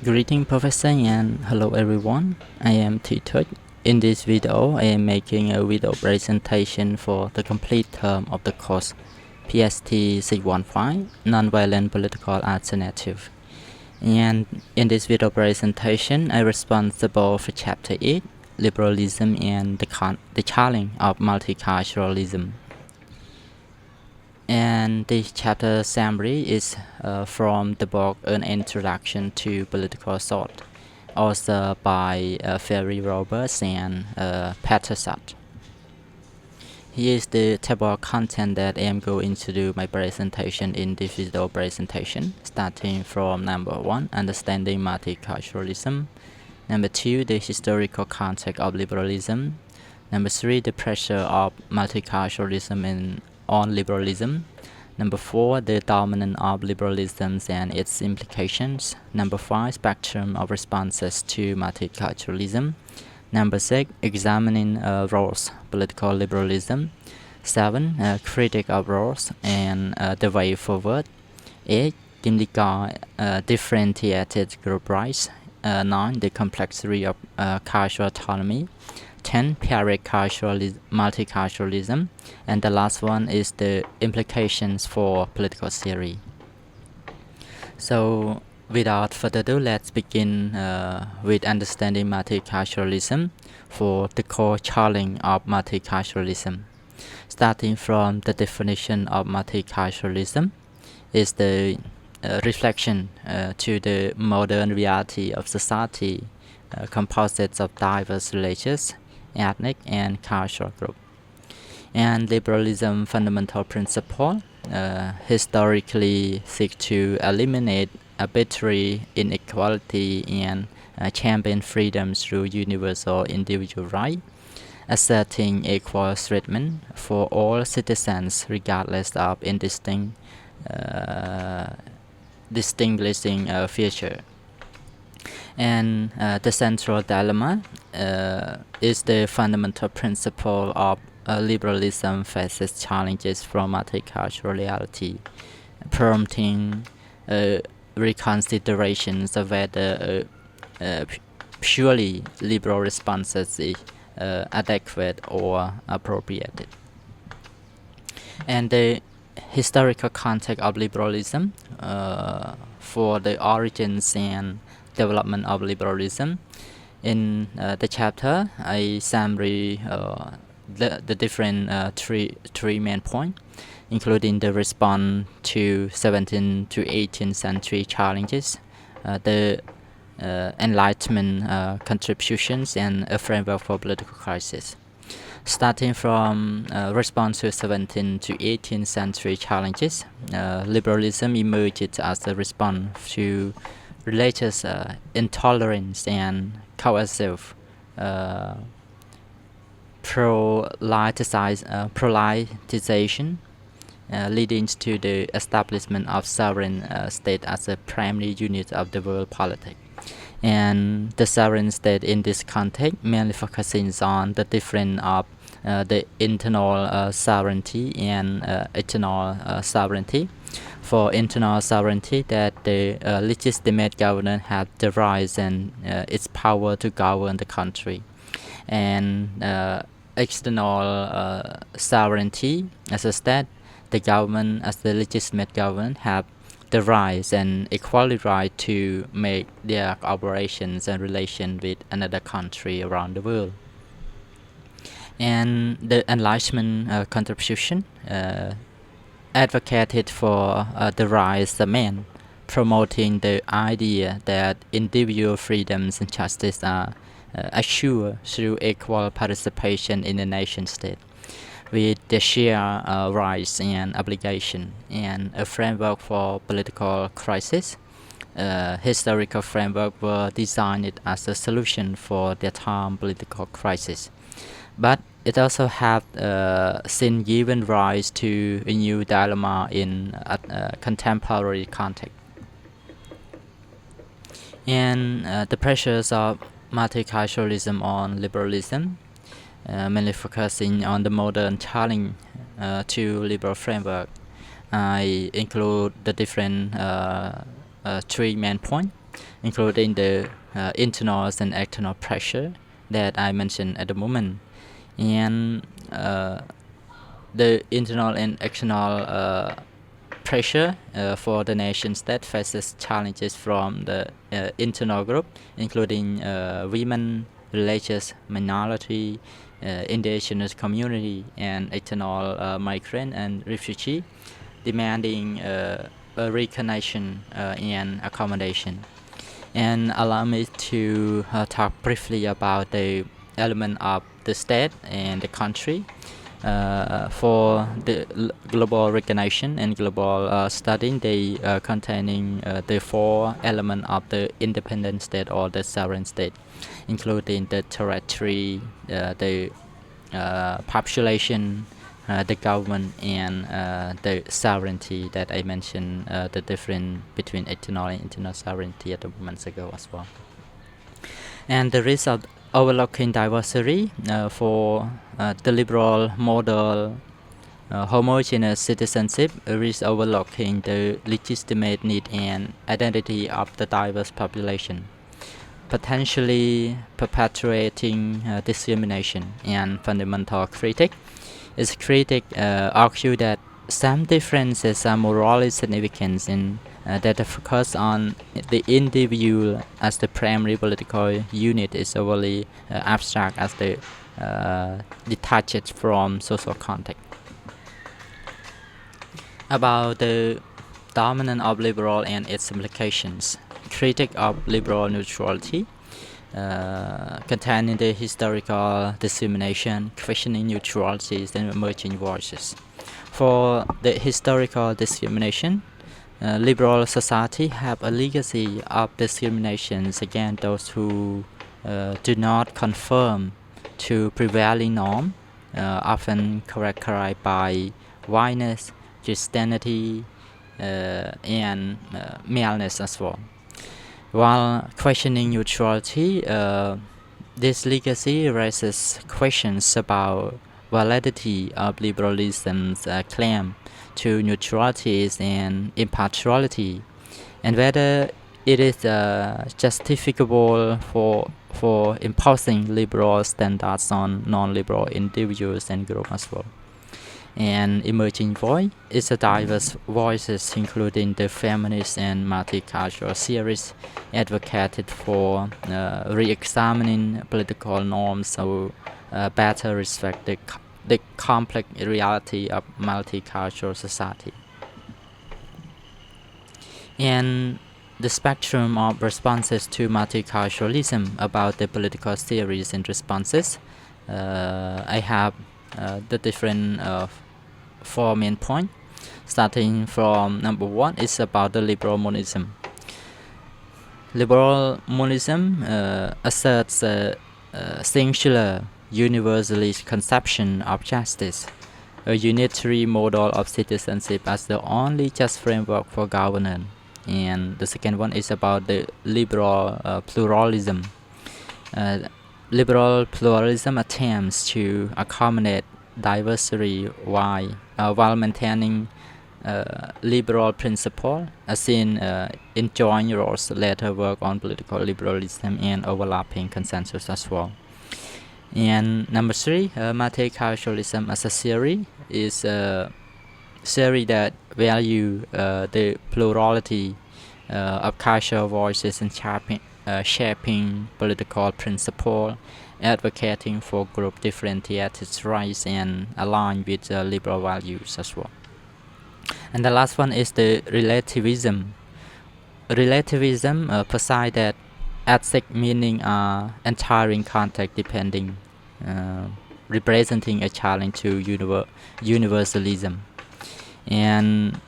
Greeting Professor and hello everyone, I am Thy Thuch. In this video, I am making a video presentation for the complete term of the course PST615 Nonviolent Political Alternative. And in this video presentation, I am responsible for Chapter 8, Liberalism and the Challenge of Multiculturalism. And this chapter summary is from the book An Introduction to Political Thought, authored by Ferry Roberts and Patterson. Here is the table of content that I am going to do my presentation in this video presentation, starting from number 1, understanding multiculturalism, number 2, the historical context of liberalism, number 3, the pressure of multiculturalism on liberalism. Number 4, the dominance of liberalism and its implications. Number 5, spectrum of responses to multiculturalism. Number 6, examining Rawls' political liberalism. 7, critique of Rawls and the way forward. 8, Gimlick differentiated group rights. 9, the complexity of cultural autonomy. 10, paired multiculturalism, and the last one is the implications for political theory. So without further ado, let's begin with understanding multiculturalism for the core challenge of multiculturalism. Starting from the definition of multiculturalism is the reflection to the modern reality of society composed of diverse religious, ethnic and cultural group. And liberalism fundamental principle historically seek to eliminate arbitrary inequality and champion freedom through universal individual rights, asserting equal treatment for all citizens regardless of distinguishing feature. And the central dilemma is the fundamental principle of liberalism faces challenges from multiculturality, prompting reconsiderations of whether purely liberal responses is adequate or appropriate. And the historical context of liberalism for the origins and development of liberalism. In the chapter, I summary the different three main points, including the response to 17th to 18th century challenges, the Enlightenment contributions, and a framework for political crisis. Starting from response to 17th to 18th century challenges, liberalism emerged as a response to religious intolerance and coercive prolytization, leading to the establishment of sovereign state as a primary unit of the world politics. And the sovereign state in this context mainly focuses on the difference of the internal sovereignty and external sovereignty. For internal sovereignty, that the legitimate government have the rights and its power to govern the country, and external sovereignty, as a state, the government as the legitimate government have the rights and equality right to make their operations and relation with another country around the world. And the Enlightenment contribution advocated for the rights of man, promoting the idea that individual freedoms and justice are assured through equal participation in the nation state, with the shared rights and obligations, and a framework for political crisis. Historical framework were designed as a solution for the time political crisis, but it also have since given rise to a new dilemma in contemporary context. And the pressures of multiculturalism on liberalism, mainly focusing on the modern challenge to liberal framework. I include the different three main points. including the internal and external pressure that I mentioned at the moment. And the internal and external pressure for the nation state faces challenges from the internal group, including women, religious minority, indigenous community, and external migrant and refugee, demanding a recognition and accommodation. And allow me to talk briefly about the element of the state and the country. For the global recognition and global studying, they containing the four elements of the independent state or the sovereign state, including the territory, the population, the government, and the sovereignty that I mentioned, the difference between external and internal sovereignty at a moment ago as well. And the risk of overlooking diversity for the liberal model homogeneous citizenship risks overlooking the legitimate need and identity of the diverse population, potentially perpetuating discrimination. And fundamental critic argue that some differences are morally significant in that the focus on the individual as the primary political unit is overly abstract as the detached from social context. About the dominance of liberal and its implications, critique of liberal neutrality containing the historical discrimination, questioning neutralities, and emerging voices. For the historical discrimination, liberal society have a legacy of discriminations against those who do not conform to prevailing norm, often characterized by whiteness, Christianity, and maleness as well. While questioning neutrality, this legacy raises questions about validity of liberalism's claim to neutrality and impartiality, and whether it is justificable for imposing liberal standards on non-liberal individuals and groups as well. And emerging voice is a diverse voices, including the feminist and multicultural series, advocated for re-examining political norms so better respect the complex reality of multicultural society. And the spectrum of responses to multiculturalism about the political theories and responses, I have the different four main points. Starting from number one is about the liberal monism. Liberal monism asserts a singular universalist conception of justice, a unitary model of citizenship as the only just framework for governance. And the second one is about the liberal pluralism. Liberal pluralism attempts to accommodate diversity while maintaining liberal principle, as seen in John Rawls' later work on political liberalism and overlapping consensus as well. And number three, multiculturalism as a theory is a theory that value the plurality of cultural voices and shaping political principle, advocating for group differentiated rights and aligned with liberal values as well. And the last one is the relativism. Relativism posites that ethic meaning are entering context depending, representing a challenge to universalism. And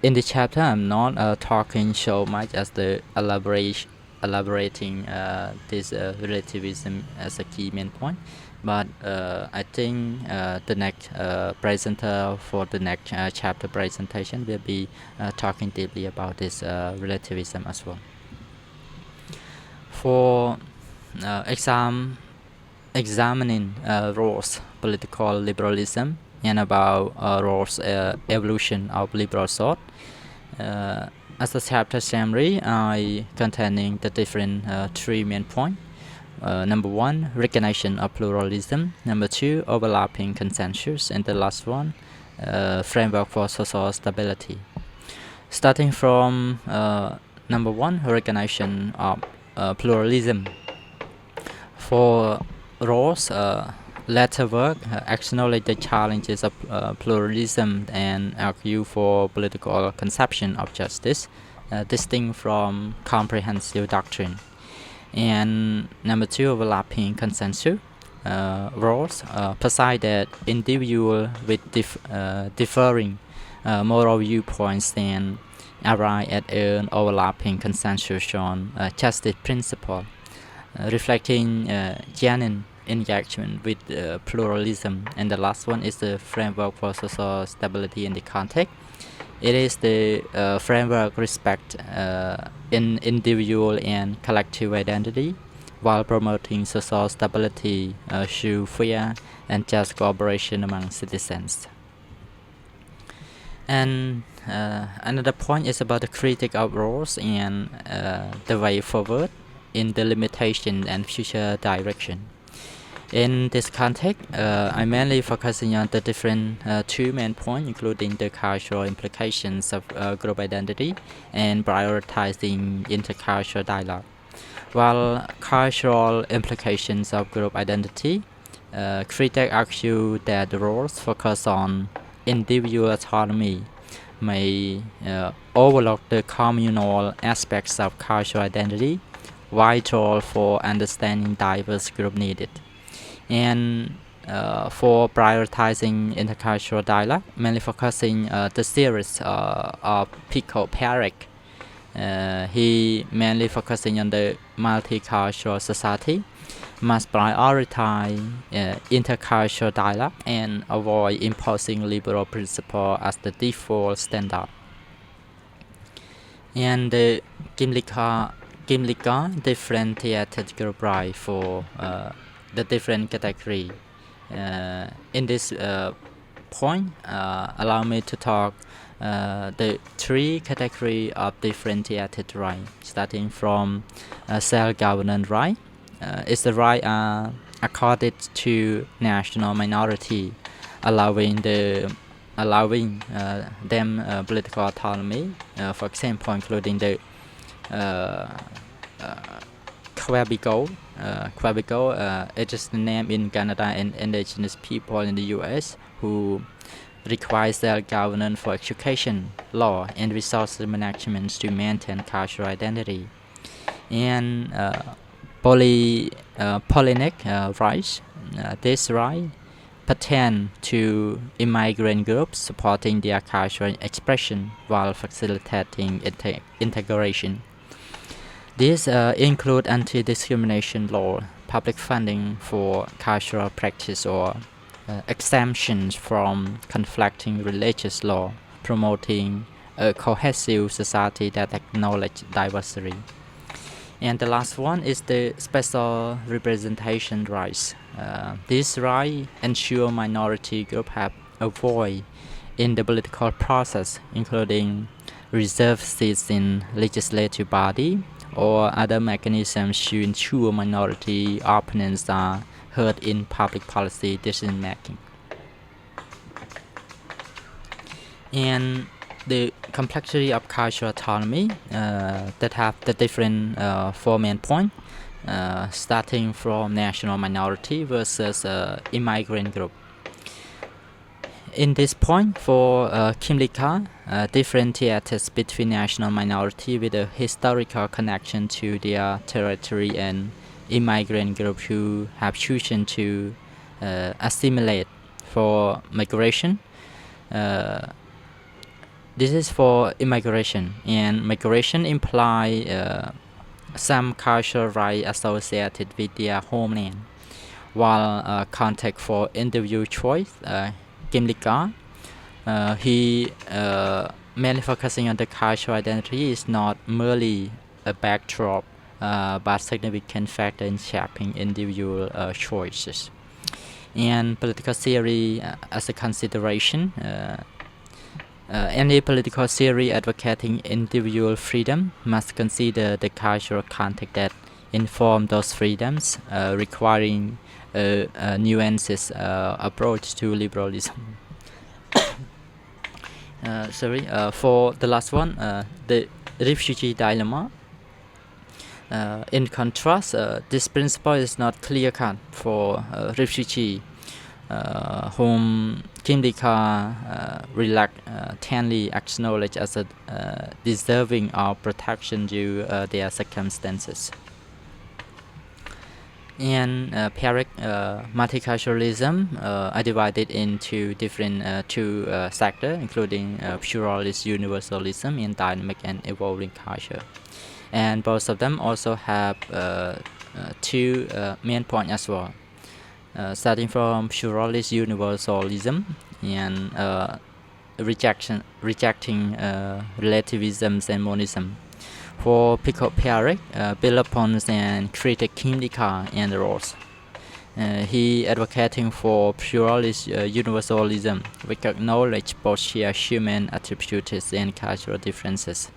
in the chapter, I'm not talking so much as the elaborating this relativism as a key main point, but I think the next presenter for the next chapter presentation will be talking deeply about this relativism as well. For examining Rawls' political liberalism and about Rawls' evolution of liberal thought, as a chapter summary, I containing the different three main points. Number one, recognition of pluralism. Number two, overlapping consensus. And the last one, framework for social stability. Starting from number one, recognition of pluralism. For Rawls, later work acknowledge the challenges of pluralism and argue for political conception of justice, distinct from comprehensive doctrine. And number two, overlapping consensus. Rawls posit that individuals with differing moral viewpoints then arrive at an overlapping consensus on justice principle, reflecting genuine engagement with pluralism. And the last one is the framework for social stability in the context. It is the framework respect in individual and collective identity while promoting social stability through fair and just cooperation among citizens. And another point is about the critique of Rawls and the way forward in the limitation and future direction. In this context, I'm mainly focusing on the different two main points, including the cultural implications of group identity and prioritizing intercultural dialogue. While cultural implications of group identity, critics argue that the roles focus on individual autonomy may overlook the communal aspects of cultural identity, vital for understanding diverse group needed. And for prioritizing intercultural dialogue, mainly focusing the series of Pico Perec. He mainly focusing on the multicultural society, must prioritize intercultural dialogue and avoid imposing liberal principle as the default standard. And the Gimlica differentiated group right for the different category. In this point, allow me to talk the three category of differentiated right, starting from self-governance right. Is the right accorded to national minority, allowing them political autonomy. For example, including the Quabico. It is the name in Canada and indigenous people in the U.S. who requires self-governance for education, law, and resource management to maintain cultural identity. And Polynesian rights. This right pertain to immigrant groups supporting their cultural expression while facilitating integration. These include anti-discrimination law, public funding for cultural practice, or exemptions from conflicting religious law, promoting a cohesive society that acknowledges diversity. And the last one is the special representation rights. These rights ensure minority groups have a voice in the political process, including reserved seats in legislative body or other mechanisms to ensure minority opponents are heard in public policy decision making. And the complexity of cultural autonomy that have the different four main points, starting from national minority versus immigrant group. In this point, for Kimlicka, differentiates between national minority with a historical connection to their territory and immigrant group who have chosen to assimilate for migration. This is for immigration, and migration imply some cultural rights associated with their homeland, while context for individual choice. Gimlicka, he mainly focusing on the cultural identity is not merely a backdrop, but significant factor in shaping individual choices. And political theory as a consideration, Any political theory advocating individual freedom must consider the cultural context that inform those freedoms, requiring a nuances approach to liberalism. For the last one, the refugee dilemma. In contrast, this principle is not clear-cut for refugee whom Kimdika reluctantly acknowledge as deserving of protection due their circumstances. And empiric multiculturalism are divided into different two sectors, including pluralist universalism and dynamic and evolving culture. And both of them also have two main points as well. Starting from pluralist universalism and rejecting relativism and monism. For Pico-Pierrick, build upon and critic Kimdika and Ross. He advocating for pluralist universalism, which acknowledge both shared human attributes and cultural differences.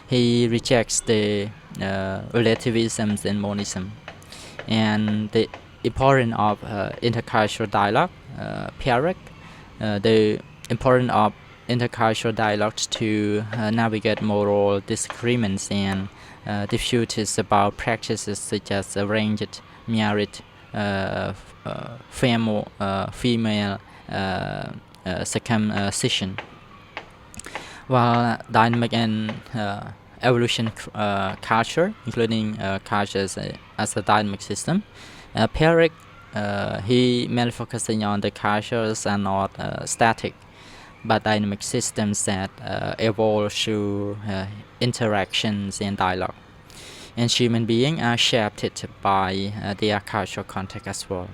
He rejects the relativism and monism. And the importance of intercultural dialogue, Pierrick, the importance of intercultural dialogues to navigate moral disagreements and disputes about practices such as arranged marriage, female circumcision. While dynamic and evolution culture, including cultures as a dynamic system, Pierrick, he mainly focusing on the cultures are not static, but dynamic systems that evolve through interactions and dialogue. And human beings are shaped by their cultural context as well.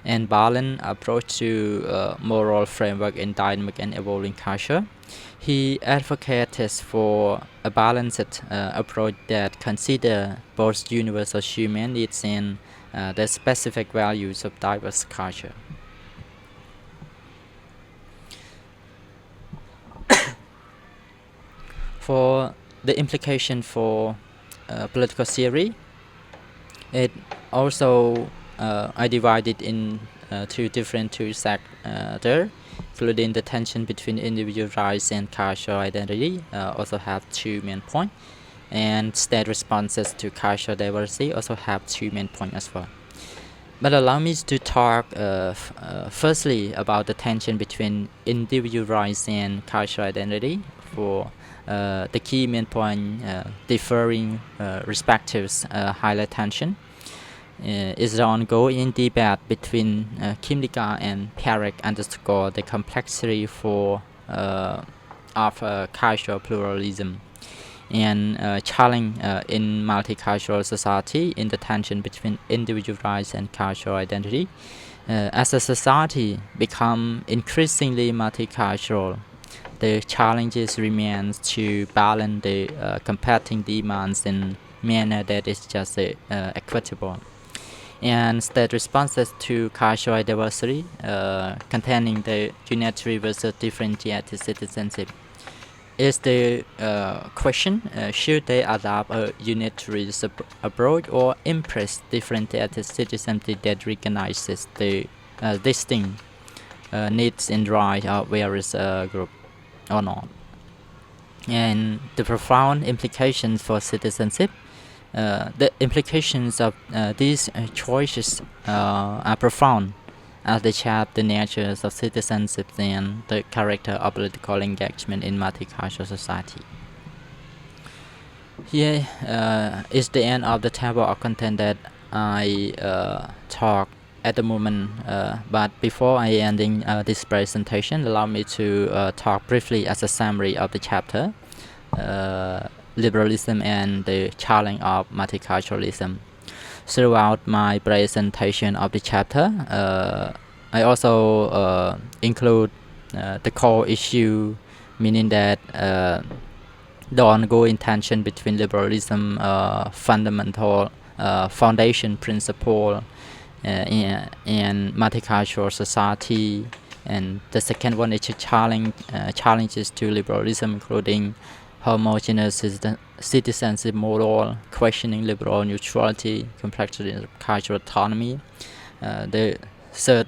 And balanced approach to moral framework in dynamic and evolving culture. He advocates for a balanced approach that consider both universal human needs and the specific values of diverse culture. For the implication for political theory, it also I divided in two sectors, including the tension between individual rights and cultural identity. Also have two main points, and state responses to cultural diversity also have two main points as well. But allow me to talk firstly about the tension between individual rights and cultural identity. For the key main point differing perspectives highlight tension is the ongoing debate between Kimdika and Pierrick underscore the complexity of cultural pluralism and challenge in multicultural society in the tension between individual rights and cultural identity. As a society become increasingly multicultural, the challenges remains to balance the competing demands in a manner that is just equitable. And state responses to cultural diversity containing the unitary versus differentiated citizenship is the question, should they adopt a unitary approach or embrace differentiated citizenship that recognizes the distinct needs and rights of various groups or not. And the profound implications for citizenship, the implications of these choices are profound, as they shape the natures of citizenship and the character of political engagement in multicultural society. Here is the end of the table of content that I talk at the moment, but before I ending this presentation, allow me to talk briefly as a summary of the chapter, Liberalism and the Challenge of Multiculturalism. Throughout my presentation of the chapter, I also include the core issue, meaning that the ongoing tension between liberalism, fundamental foundation principle, and multicultural society, And the second one is challenges to liberalism, including homogeneous citizenship model, questioning liberal neutrality, complexity of cultural autonomy. The third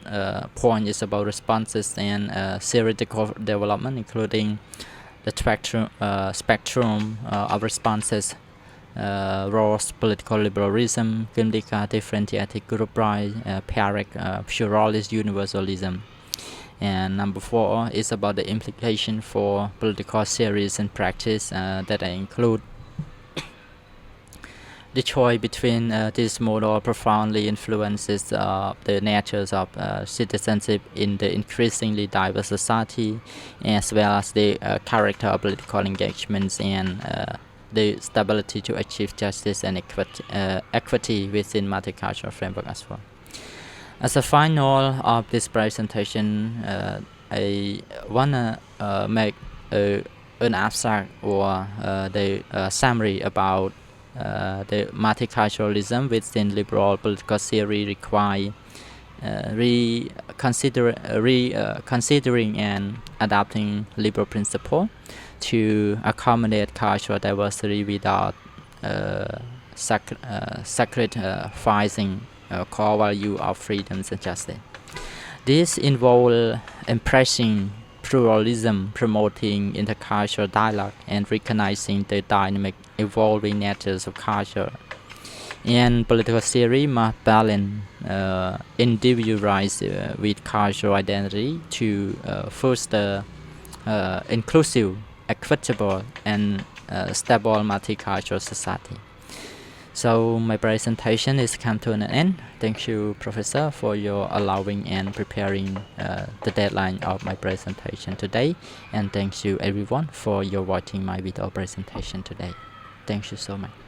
point is about responses and theoretical development, including the spectrum of responses, Rawls, political liberalism, Gimlica, differentiated group right, Perec, pluralist universalism. And number 4 is about the implication for political theories and practice that include the choice between this model profoundly influences the natures of citizenship in the increasingly diverse society, as well as the character of political engagements and the stability to achieve justice and equity within multicultural framework as well. As a final of this presentation, I wanna make an abstract or the summary about the multiculturalism within liberal political theory require considering and adapting liberal principle to accommodate cultural diversity without sacrificing core value of freedoms and justice. This involves embracing pluralism, promoting intercultural dialogue, and recognizing the dynamic, evolving natures of culture. And political theory must balance individualized with cultural identity to foster inclusive, equitable, and stable multicultural society. So my presentation is come to an end. Thank you, Professor, for your allowing and preparing the deadline of my presentation today. And thank you, everyone, for your watching my video presentation today. Thank you so much.